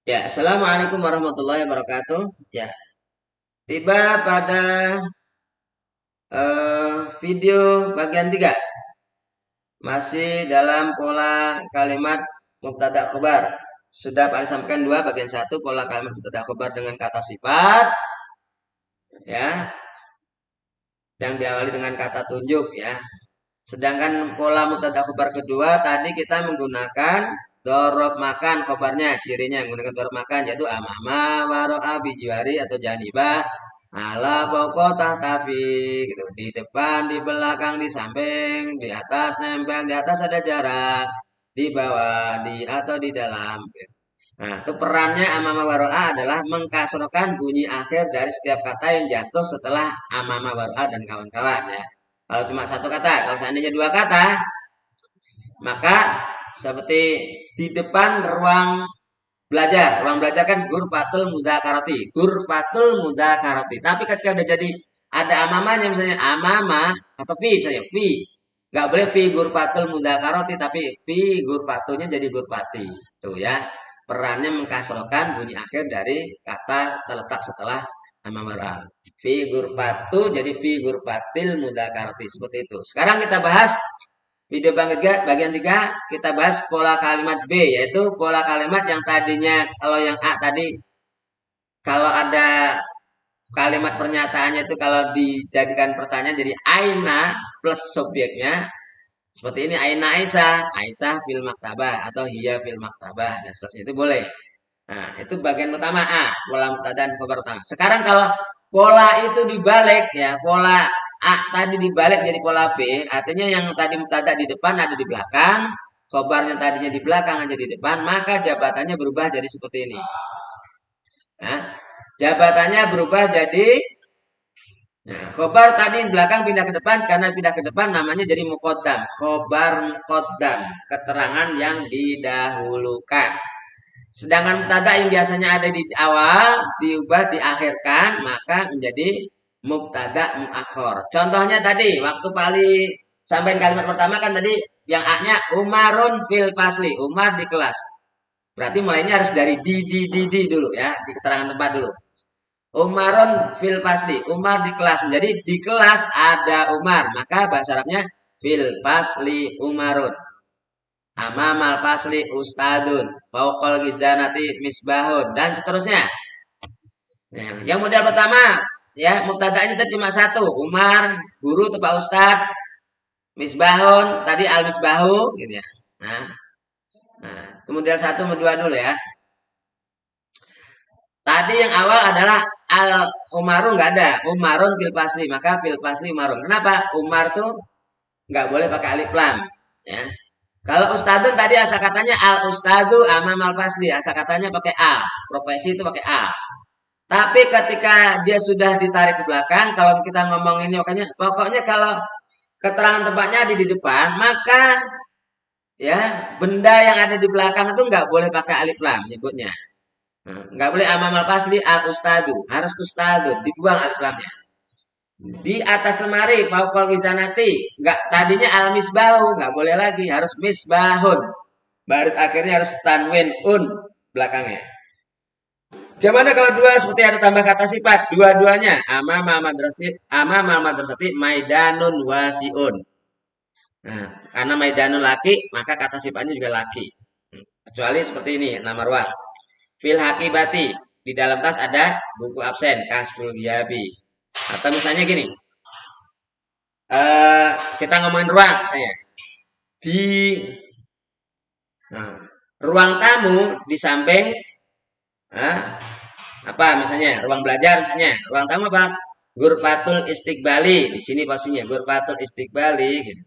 Ya, Assalamualaikum warahmatullahi wabarakatuh. Ya, tiba pada video bagian 3. Masih dalam pola kalimat mubtada khobar. Sudah Pak sampaikan dua, bagian satu pola kalimat mubtada khobar dengan kata sifat, ya, yang diawali dengan kata tunjuk, ya. Sedangkan pola mubtada khobar kedua tadi kita menggunakan dorob makan khobarnya, cirinya menggunakan dorob makan yaitu amama, waro'a, bijiwari atau janibah, ala pokok tahtafi gitu. Di depan, di belakang, di samping, di atas nempel, di atas ada jarak, di bawah, di atau di dalam gitu. Nah, itu perannya amama waro'a adalah mengkasrokan bunyi akhir dari setiap kata yang jatuh setelah amama waro'a dan kawan-kawan, ya. Kalau cuma satu kata, kalau seandainya dua kata, maka seperti di depan ruang belajar. Ruang belajar kan gurfatul mudzakarati. Gurfatul mudzakarati. Tapi ketika udah jadi ada amamanya, misalnya amama atau fi misalnya fi. Nggak boleh fi gurfatul mudzakarati, tapi fi gurfatunya jadi gurfati. Tuh ya. Perannya mengkasrokan bunyi akhir dari kata terletak setelah amamara. Fi gurfatu jadi fi gurfatil mudzakarati. Seperti itu. Sekarang kita bahas video bagian 3 kita bahas pola kalimat B, yaitu pola kalimat yang tadinya kalau yang A tadi kalau ada kalimat pernyataannya itu kalau dijadikan pertanyaan jadi aina plus subjeknya seperti ini aina Aisyah, Aisyah fil maktabah atau hiya fil maktabah dan seterusnya itu boleh. Nah, itu bagian pertama A, pola mubtada dan khabar pertama. Sekarang kalau pola itu dibalik ya, pola A tadi dibalik jadi pola B, artinya yang tadi mubtada di depan ada di belakang, khabarnya tadinya di belakang ada di depan, maka jabatannya berubah jadi seperti ini. Nah, jabatannya berubah jadi khobar tadi di belakang pindah ke depan, karena pindah ke depan namanya jadi muqaddam. Khobar muqaddam, keterangan yang didahulukan. Sedangkan mubtada yang biasanya ada di awal diubah diakhirkan maka menjadi mubtada muakhor. Contohnya tadi waktu Pali sampaikan kalimat pertama kan tadi yang A-nya Umarun fil fasli, Umar di kelas. Berarti mulainya harus dari di dulu ya, di keterangan tempat dulu. Umarun fil fasli, Umar di kelas. Menjadi di kelas ada Umar, maka bahasa Arabnya fil fasli Umarun. Amamal fasli ustadun, fauqal gizanati misbahun dan seterusnya. Nah, yang model pertama ya mubtada'nya tadi cuma satu, Umar, guru atau Pak Ustad, misbahun tadi al misbahu gitu ya. Nah, itu model satu, model dua dulu ya. Tadi yang awal adalah al Umarun nggak ada, Umarun fil fasli, maka fil fasli Umarun. Kenapa? Umar tuh nggak boleh pakai alif lam, ya. Kalau ustadun tadi asa katanya al ustadu amam al fasli, asa katanya pakai al, profesi itu pakai al. Tapi ketika dia sudah ditarik ke belakang, kalau kita ngomong ini pokoknya kalau keterangan tempatnya ada di depan, maka ya benda yang ada di belakang itu nggak boleh pakai alif lam nyebutnya. Nah, nggak boleh amam al fasli al ustadu, harus ustadu, dibuang alif lamnya. Di atas lemari fauqal wizanati nggak tadinya al misbahu nggak boleh lagi harus misbahun baris akhirnya harus tanwin un belakangnya. Gimana kalau dua seperti ada tambah kata sifat dua-duanya ama madrasati maidanun wasiun. Nah, karena maidanun laki maka kata sifatnya juga laki, kecuali seperti ini nama ruang fil hakibati di dalam tas ada buku absen kasful giyabi atau misalnya gini kita ngomongin ruang saya di ruang tamu di samping apa misalnya ruang belajar misalnya ruang tamu apa gurfatul istiqbali di sini posisinya gurfatul istiqbali gitu.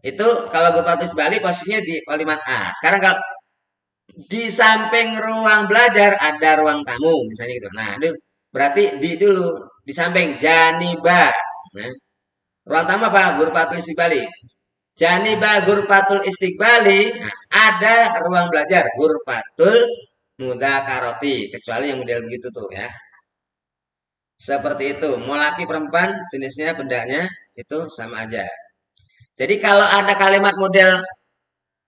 Itu kalau gurfatul istiqbali posisinya di kalimat A. Sekarang kalau di samping ruang belajar ada ruang tamu misalnya gitu. Nah, itu berarti di dulu di samping janiba. Nah, ruang tamu apa? Gurfatul istiqbali. Janiba gurfatul istiqbali, nah, ada ruang belajar gurfatul mudzakarati, kecuali yang model begitu tuh ya. Seperti itu, mau laki perempuan jenisnya bendanya itu sama aja. Jadi kalau ada kalimat model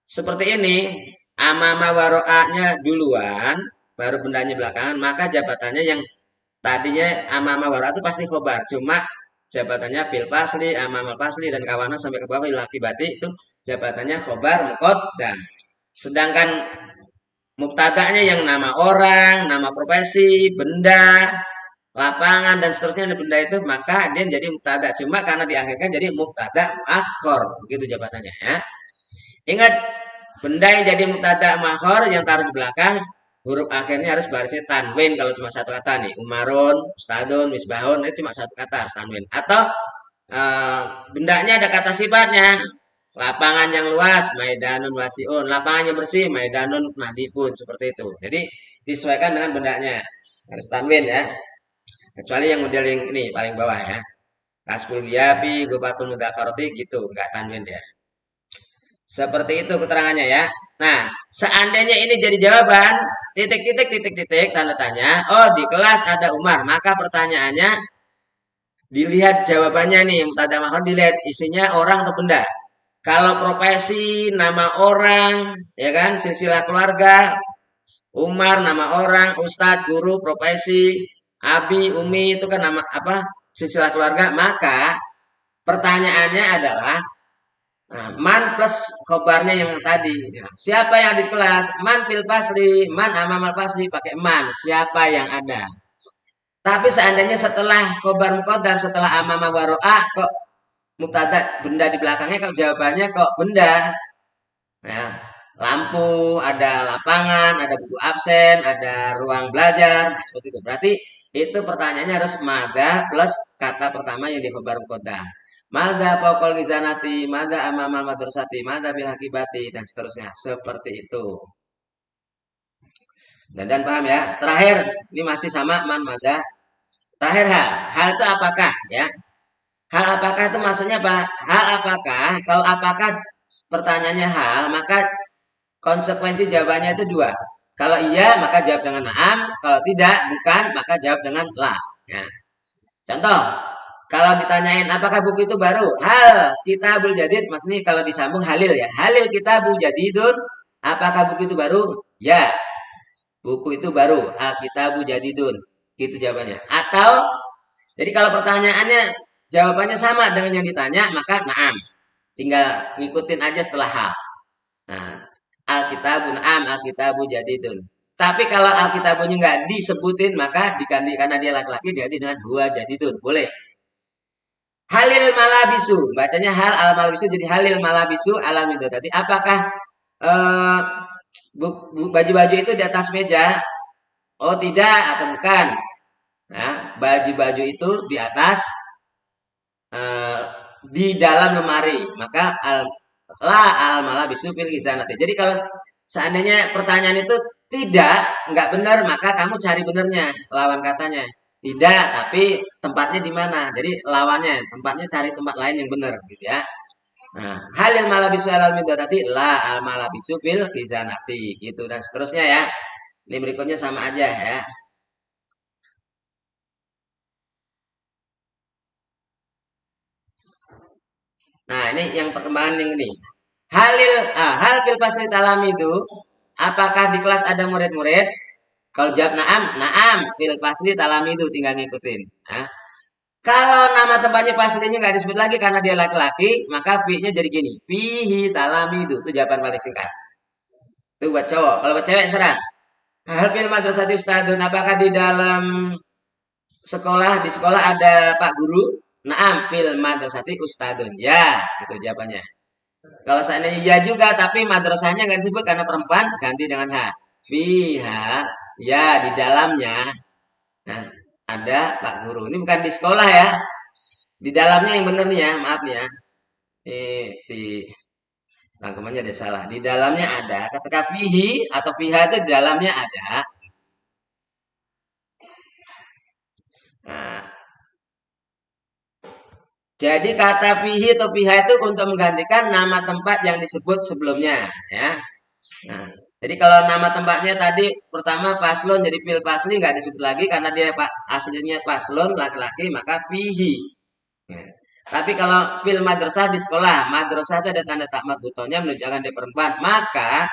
seperti ini, amama waro'anya duluan, baru bendanya belakangan, maka jabatannya yang tadinya amama waro'a itu pasti khobar. Cuma jabatannya fil fasli, amamal fasli, dan kawannya sampai ke bawah laki bati itu jabatannya khobar muqaddam. Sedangkan mubtada'nya yang nama orang, nama profesi, benda, lapangan, dan seterusnya benda itu, maka dia jadi mubtada. Cuma karena diakhirkan jadi mubtada muakhor, begitu jabatannya ya. Ingat, benda yang jadi mubtada muakhor yang taruh di belakang, huruf akhirnya harus barisnya tanwin kalau cuma satu kata nih. Umarun, ustadun, misbahun, itu cuma satu kata harus tanwin. Atau bendanya ada kata sifatnya. Lapangan yang luas, maidanun wasiun. Lapangan yang bersih, maidanun nadifun. Seperti itu. Jadi disesuaikan dengan bendanya. Harus tanwin ya. Kecuali yang model yang ini paling bawah ya. Kasbul giyabi, gubatul mudzakarati gitu, enggak tanwin ya. Seperti itu keterangannya ya. Nah, seandainya ini jadi jawaban, titik, tanda tanya. Oh, di kelas ada Umar. Maka pertanyaannya, dilihat jawabannya nih, mubtada mahor, dilihat isinya orang atau benda. Kalau profesi, nama orang, ya kan, silsilah keluarga, Umar, nama orang, Ustadz, guru, profesi, Abi, Umi, itu kan nama apa? Silsilah keluarga. Maka pertanyaannya adalah, nah, man plus khobarnya yang tadi. Nah, siapa yang ada di kelas? Man fil fasli, man amamal fasli, pakai man. Siapa yang ada? Tapi seandainya setelah khobar muqaddam, setelah amama waro'a, kok mubtada benda di belakangnya, kok jawabannya kok benda. Nah, lampu, ada lapangan, ada buku absen, ada ruang belajar, nah, seperti itu. Berarti itu pertanyaannya harus madza plus kata pertama yang di khobar muqaddam. Madza fauqal gizanati, madza amamal madrasati, madza bil hakibati, dan seterusnya. Seperti itu. Dan paham ya? Terakhir, ini masih sama man madza. Terakhir hal. Hal itu apakah ya? Hal apakah itu maksudnya apa? Hal apakah? Kalau apakah pertanyaannya hal, maka konsekuensi jawabannya itu dua. Kalau iya, maka jawab dengan na'am. Kalau tidak, bukan, maka jawab dengan la. Ya. Contoh, kalau ditanyain apakah buku itu baru? Hal kitabul jadid, maksudnya kalau disambung halil ya. Halil kitabu jadidun, apakah buku itu baru? Ya, buku itu baru. Al kitabu jadidun. Gitu jawabannya. Atau, jadi kalau pertanyaannya jawabannya sama dengan yang ditanya, maka na'am. Tinggal ngikutin aja setelah hal. Nah, Alkitabu na'am, Alkitabu jadidun. Tapi kalau Alkitabunya nggak disebutin, maka diganti karena dia laki-laki diganti dengan huwa jadidun. Boleh. Halil malabisu, bacanya hal al malabisu jadi halil malabisu alal midodati. Apakah baju-baju itu di atas meja? Oh tidak atau bukan? Nah, baju-baju itu di atas di dalam lemari. Maka la al malabisu fil khizanati. Jadi kalau seandainya pertanyaan itu tidak, nggak benar, maka kamu cari benernya, lawan katanya. Tidak, tapi tempatnya di mana? Jadi lawannya, tempatnya cari tempat lain yang benar, gitu ya. Nah, halil malabisu alal midotati la al malabisu fil khizanati, gitu dan seterusnya ya. Ini berikutnya sama aja ya. Nah, ini yang perkembangan yang ini. Hal fil fasli talam itu, apakah di kelas ada murid-murid? Kalau jawab na'am, na'am fil fasli talam itu tinggal ngikutin. Nah, kalau nama tempatnya faslinya nggak disebut lagi karena dia laki-laki, maka fi-nya jadi gini. Fihi talam itu jawaban paling singkat. Itu buat cowok. Kalau buat cewek sekarang. Hal fil madrasati ustadun, apakah di dalam di sekolah ada Pak Guru? Naam fil madrasati ustadun. Ya, itu jawabannya. Kalau seandainya ya juga, tapi madrasahnya nggak disebut karena perempuan, ganti dengan ha. Fiha, ya di dalamnya. Nah, ada Pak Guru. Ini bukan di sekolah ya. Di dalamnya yang benar nih ya, maaf nih ya. Di rangkumannya ada salah. Di dalamnya ada. Ketika fihi atau fiha itu di dalamnya ada. Nah, jadi kata fihi atau fiha itu untuk menggantikan nama tempat yang disebut sebelumnya, ya. Nah, jadi kalau nama tempatnya tadi pertama paslon jadi fil pasli nggak disebut lagi karena dia aslinya paslon laki-laki maka fihi. Ya. Tapi kalau fil madrasah di sekolah, madrasah itu ada tanda tak marbutohnya menunjukkan dia perempuan, maka